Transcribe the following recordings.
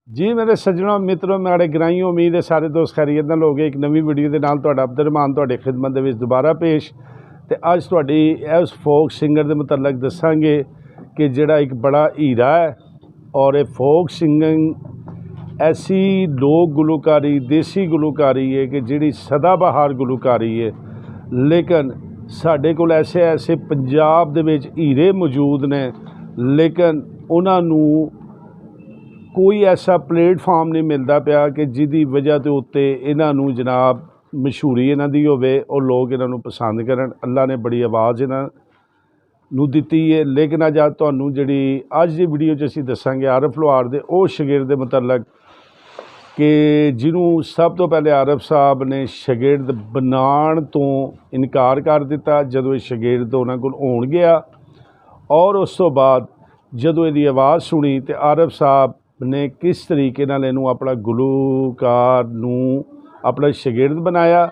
जी मेरे सज्जनों मित्रों मेरे ग्राइयों उम्मीद है सारे दोस्त खैरियत नाल हो गए। एक नवी वीडियो के नाल तुहाडा अब्दुररहमान तुहाडी खिदमत दे विच दोबारा पेश। तो अज तुहाडी इस फोक सिंगर के मुतलक दसांगे कि जिहड़ा एक बड़ा हीरा है और ये फोक सिंगिंग ऐसी लोक गुलूकारी देसी गुलूकारी है कि जिहड़ी सदाबहार गुलूकारी है, लेकिन साडे कोल ऐसे ऐसे पंजाब दे विच हीरे मौजूद ने, लेकिन उन्हां नूं कोई ऐसा प्लेटफार्म नहीं मिलता पाया कि जिहदी वजह के उत्ते इन्हां नूं जनाब मशहूरी इन्हां दी होवे और लोग इन्हां नूं पसंद करन। अल्लाह ने बड़ी आवाज़ इन्हां नूं दित्ती है। लेकिन अज तुहानूं जिहड़ी अज दी वीडियो च असीं दस्सांगे आरिफ लोहार दे उह शागिर्द दे मुतलक कि जिन्हों सब तो पहले आरिफ साहब ने शागिर्द बनाण तो इनकार कर दिता जदों ये शागिर्द उन्हां कोल होण गया, और उस तो बाद जदों इहदी आवाज़ सुनी तो आरिफ साहब ने किस तरीके नाल इहनूं अपना गुलूकार नूं अपना शागिर्द बनाया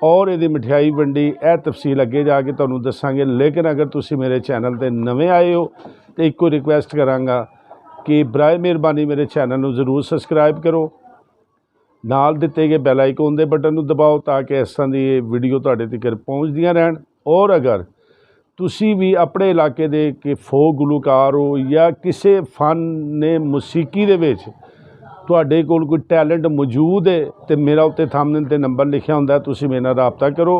और इहदी मिठाई वंडी। यह तफसील अगे जाके तुहानूं दस्सांगे। लेकिन अगर तुसीं मेरे चैनल ते नवें आए हो तो एक रिक्वेस्ट करांगा कि बराए मेहरबानी मेरे चैनल नूं जरूर सबसक्राइब करो, नाल दिते गए बैल आइकन दे बटन नूं दबाओ ताकि इस तरह की वीडियो तुहाडे तक पहुँचदियां रहन। और अगर तुसी भी अपने इलाके दे कि फोक गुलूकार हो या किसी फन ने मौसीकी दे विच तुहाडे कोल कोई टैलेंट मौजूद है तो मेरा उत्ते थंबनेल ते नंबर लिखिया हुंदा, तुसी मेरे नाल राबता करो।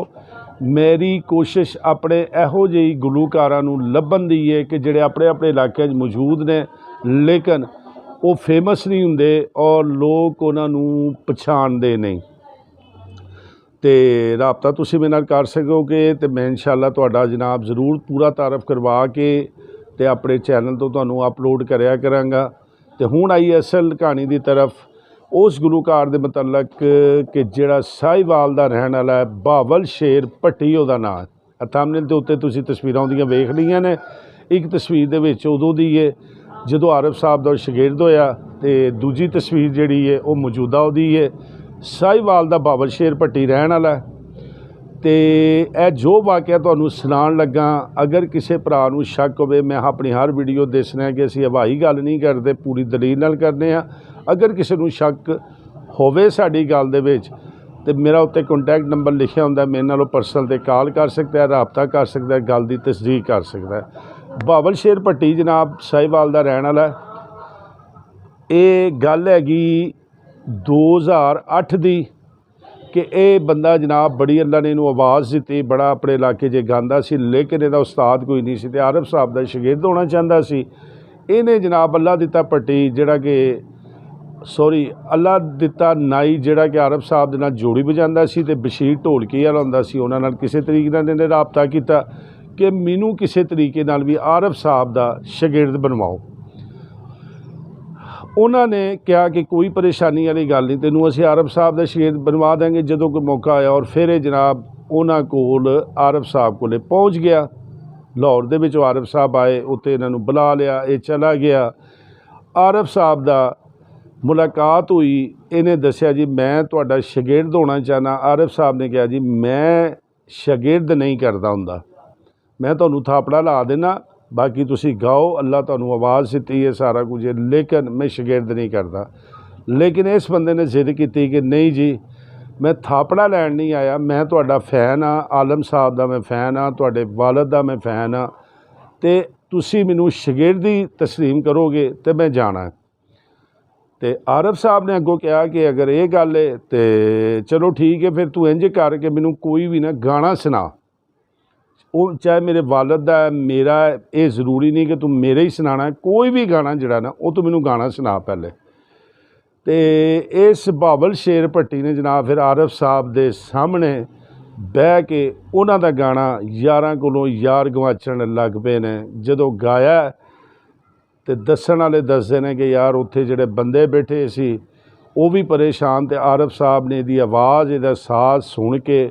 मेरी कोशिश अपने इहो ਜਿਹੀ गुलूकारां नूं लभण दी है कि जिहड़े अपने अपने इलाके मौजूद ने लेकिन वो फेमस नहीं हुंदे और लोग उन्हां नूं पछाणदे नहीं। तो राबता तुसी मेरे नाल कर सकोगे तो मैं इंशाअल्लाह तुहाडा जनाब जरूर पूरा तारफ करवा के ते अपने चैनल तो तुहानूं अपलोड करया करांगा। तो हुण आई असल कहानी की तरफ उस गुलूकार के मुतलक कि जिहड़ा साहिवाल दा रहण वाला है, बहावल शेर भट्टी उहदा नाम है। थंबनेल के उत्ते तुसीं तस्वीरां उहदियां वेख लईआं ने। एक तस्वीर दे विच उदों दी है जदों आरिफ साहब दा शागिर्द होया ते दूजी तस्वीर जिहड़ी है वो मौजूदा उहदी है। साहिवाल दा बहावल शेर भट्टी रहण वाला है। तो यह जो वाक़या तुहानूं सुनाण लगा, अगर किसी भरा नूं शक होवे, मैं अपनी हर वीडियो दसना कि असीं हवाई गल नहीं करते, पूरी दलील नाल करने आ। अगर किसी नूं शक होवे साडी गल दे विच तो मेरा उत्ते कॉन्टैक्ट नंबर लिखिया हुंदा, मेरे नालों पर्सनल ते कॉल कर सकता है, राबता कर सकता है, गल दी तसदीक कर सकता है। बहावल शेर भट्टी जनाब साहिवाल दा रहण वाला है। ये गल हैगी 2008 दी कि ये बंदा जनाब बड़ी अल्लाह ने इनू आवाज़ दी, बड़ा अपने इलाके च गांदा सी, लेकिन इसदा उस्ताद कोई नहीं सी ते आरिफ साहब दा शागिर्द होना चाहता सी। इन्हें जनाब अल्लाह दिता भट्टी जिहड़ा कि अल्लाह दिता नाई जिहड़ा कि आरिफ साहब दे नाल जोड़ी बजांदा सी ते बशीर ढोलकी वाला हुंदा सी। उन्हां नाल किसी तरीके नाल इन्हें राबता किया कि मैनू किसी तरीके नाल भी आरिफ साहब दा शागिर्द बनवाओ। उन्होंने कहा कि कोई परेशानी वाली गल नहीं, तेनों असीं आरिफ साहब का शागिर्द बनवा देंगे जदों कोई मौका आया। और फिर जनाब उन्हां कोल आरिफ साहब कोले पहुँच गया। लाहौर दे विच आरिफ साहब आए, उत्ते इन्हां नूं बुला लिया, ये चला गया। आरिफ साहब दा मुलाकात हुई, इन्हें दस्सिया जी मैं तुहाडा शागिर्द होना चाहना। आरिफ साहब ने कहा जी मैं शागिर्द नहीं करदा हुंदा, मैं तुहानूं थापड़ा ला देना, बाकी तुसी गाओ, अल्लाह तुहानूं आवाज़ दित्ती है सारा कुछ है, लेकिन मैं शागिर्द नहीं करता। लेकिन इस बंदे ने जिद की कि नहीं जी मैं थापड़ा लैन नहीं आया, मैं तुहाडा फैन हाँ, आलम साहब दा मैं फैन हाँ, तुहाडे वालिद दा मैं फैन हाँ, ते तुसी मैनूं शागिर्दी तस्लीम करोगे तो मैं जाना। तो आरिफ साहब ने अगों कहा कि अगर ये गल है तो चलो ठीक है, फिर तू इंज कर के मैनूं कोई भी ना गाना सुना, वो चाहे मेरे वालिद दा है मेरा है, ये जरूरी नहीं कि तू मेरे ही सुनाना है, कोई भी गाना जिहड़ा ना वो तू मैनूं गाना सुना पहले। तो इस बहावल शेर भट्टी ने जनाब फिर आरिफ साहब दे सामने बह के उन्हां दा गाना यारां कोलों यार गवाचण लग पे ने। जदों गाया तो दस्सण वाले दसदे ने कि यार उत्थे जिहड़े बंदे बैठे सी वो भी परेशान, तो आरिफ साहब ने इहदी आवाज़ इहदा साज सुन के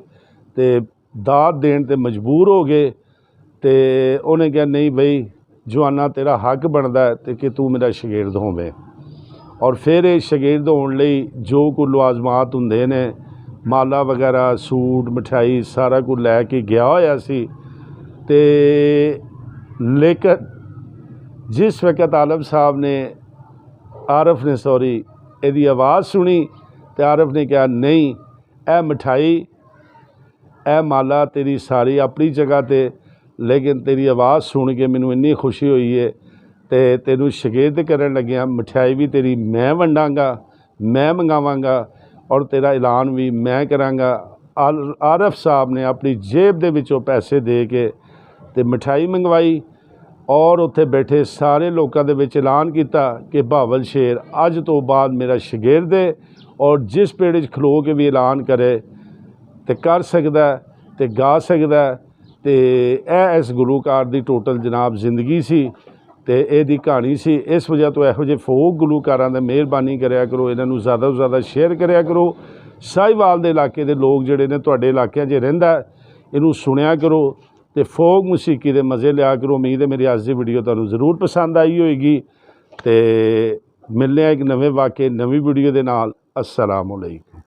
ते दाद देण ते मजबूर हो गए। तो उन्हें कहा नहीं बई जवाना तेरा हक बनता है तो कि तू मेरा शागिर्द होवे। और फिर ये शागिर्द होने लई जो कुछ लवाजमात हुंदे ने, माला वगैरह सूट मिठाई सारा कुछ लैके गया होया सी। ते लेकिन जिस वक्त आलम साहब ने ਆਰਫ ਨੇ ਸੌਰੀ ਇਹਦੀ ਆਵਾਜ਼ ਸੁਣੀ ਤੇ ਆਰਫ ਨੇ ਕਿਹਾ ਨਹੀਂ, ਇਹ ਮਿਠਾਈ ਇਹ ਮਾਲਾ ਤੇਰੀ ਸਾਰੀ ਆਪਣੀ ਜਗ੍ਹਾ 'ਤੇ, ਲੇਕਿਨ ਤੇਰੀ ਆਵਾਜ਼ ਸੁਣ ਕੇ ਮੈਨੂੰ ਇੰਨੀ ਖੁਸ਼ੀ ਹੋਈ ਹੈ ਤੇ ਤੈਨੂੰ ਸ਼ਗਿਰਦ ਕਰਨ ਲੱਗਿਆ। ਮਿਠਾਈ ਵੀ ਤੇਰੀ ਮੈਂ ਵੰਡਾਂਗਾ, ਮੈਂ ਮੰਗਾਵਾਂਗਾ ਔਰ ਤੇਰਾ ਐਲਾਨ ਵੀ ਮੈਂ ਕਰਾਂਗਾ। ਆਰਫ ਸਾਹਿਬ ਨੇ ਆਪਣੀ ਜੇਬ ਦੇ ਵਿੱਚੋਂ ਪੈਸੇ ਦੇ ਕੇ ਤੇ ਮਿਠਾਈ ਮੰਗਵਾਈ ਔਰ ਉੱਥੇ ਬੈਠੇ ਸਾਰੇ ਲੋਕਾਂ ਦੇ ਵਿੱਚ ਐਲਾਨ ਕੀਤਾ ਕਿ ਬਹਾਵਲ ਸ਼ੇਰ ਅੱਜ ਤੋਂ ਬਾਅਦ ਮੇਰਾ ਸ਼ਾਗਿਰਦ ਹੈ ਔਰ ਜਿਸ ਪੇੜ 'ਚ ਖਲੋ ਕੇ ਵੀ ਐਲਾਨ ਕਰੇ ਤੇ ਕਰ ਸਕਦਾ ਤੇ ਗਾ ਸਕਦਾ। ਤੇ ਇਹ ਇਸ ਗੁਲੂਕਾਰ ਦੀ ਟੋਟਲ ਜਨਾਬ ਜ਼ਿੰਦਗੀ ਸੀ ਤੇ ਇਹਦੀ ਕਹਾਣੀ ਸੀ। ਇਸ ਵਜ੍ਹਾ ਤੋਂ ਇਹੋ ਜਿਹੇ ਫੋਕ ਗੁਲੂਕਾਰਾਂ ਦਾ ਮਿਹਰਬਾਨੀ ਕਰਿਆ ਕਰੋ, ਇਹਨਾਂ ਨੂੰ ਜ਼ਿਆਦਾ ਤੋਂ ਜ਼ਿਆਦਾ ਸ਼ੇਅਰ ਕਰਿਆ ਕਰੋ। ਸਾਹੀਵਾਲ ਦੇ ਇਲਾਕੇ ਦੇ ਲੋਕ ਜਿਹੜੇ ਨੇ ਤੁਹਾਡੇ ਇਲਾਕਿਆਂ 'ਚ ਰਹਿੰਦਾ, ਇਹਨੂੰ ਸੁਣਿਆ ਕਰੋ ਤੇ ਫੋਕ ਮੌਸੀਕੀ ਦੇ ਮਜ਼ੇ ਲਿਆ ਕਰੋ। ਉਮੀਦ ਹੈ ਮੇਰੀ ਅੱਜ ਦੀ ਵੀਡੀਓ ਤੁਹਾਨੂੰ ਜ਼ਰੂਰ ਪਸੰਦ ਆਈ ਹੋਏਗੀ ਤੇ ਮਿਲਦੇ ਹਾਂ ਇੱਕ ਨਵੇਂ ਵਾਕੇ ਨਵੀਂ ਵੀਡੀਓ ਦੇ ਨਾਲ। अस्सलाम वालेकुम।